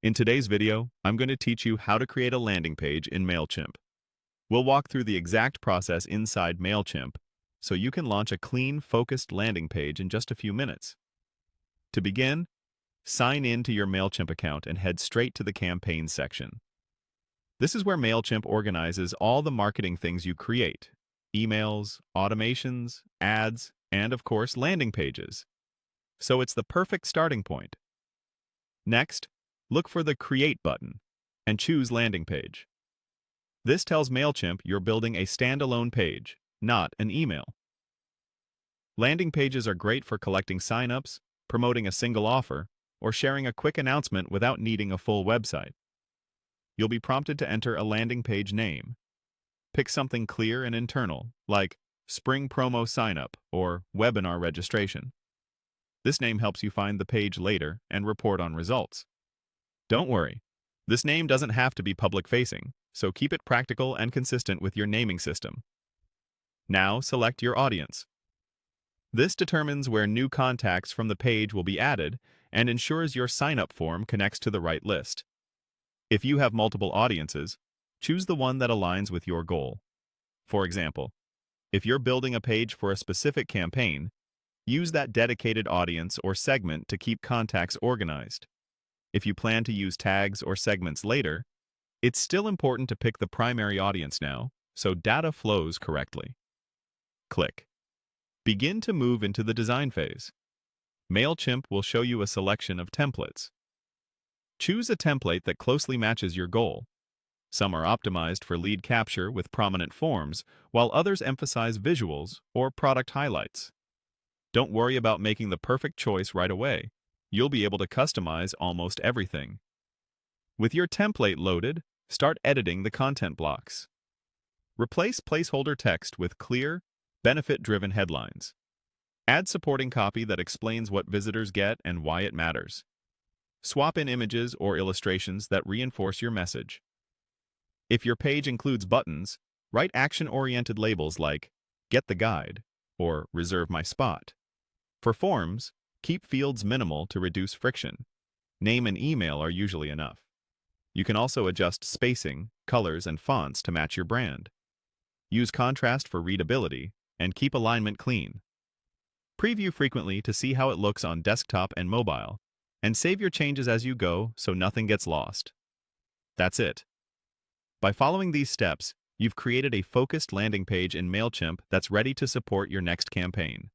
In today's video, I'm going to teach you how to create a landing page in Mailchimp. We'll walk through the exact process inside Mailchimp so you can launch a clean, focused landing page in just a few minutes. To begin, sign in to your Mailchimp account and head straight to the Campaigns section. This is where Mailchimp organizes all the marketing things you create: emails, automations, ads, and of course, landing pages. So it's the perfect starting point. Next, look for the Create button and choose Landing Page. This tells Mailchimp you're building a standalone page, not an email. Landing pages are great for collecting signups, promoting a single offer, or sharing a quick announcement without needing a full website. You'll be prompted to enter a landing page name. Pick something clear and internal, like Spring Promo Signup or Webinar Registration. This name helps you find the page later and report on results. Don't worry, this name doesn't have to be public-facing, so keep it practical and consistent with your naming system. Now select your audience. This determines where new contacts from the page will be added and ensures your sign-up form connects to the right list. If you have multiple audiences, choose the one that aligns with your goal. For example, if you're building a page for a specific campaign, use that dedicated audience or segment to keep contacts organized. If you plan to use tags or segments later, it's still important to pick the primary audience now, so data flows correctly. Click. Begin to move into the design phase. Mailchimp will show you a selection of templates. Choose a template that closely matches your goal. Some are optimized for lead capture with prominent forms, while others emphasize visuals or product highlights. Don't worry about making the perfect choice right away. You'll be able to customize almost everything. With your template loaded, start editing the content blocks. Replace placeholder text with clear, benefit-driven headlines. Add supporting copy that explains what visitors get and why it matters. Swap in images or illustrations that reinforce your message. If your page includes buttons, write action-oriented labels like "Get the Guide" or "Reserve my spot." For forms, keep fields minimal to reduce friction. Name and email are usually enough. You can also adjust spacing, colors, and fonts to match your brand. Use contrast for readability, and keep alignment clean. Preview frequently to see how it looks on desktop and mobile, and save your changes as you go so nothing gets lost. That's it. By following these steps, you've created a focused landing page in Mailchimp that's ready to support your next campaign.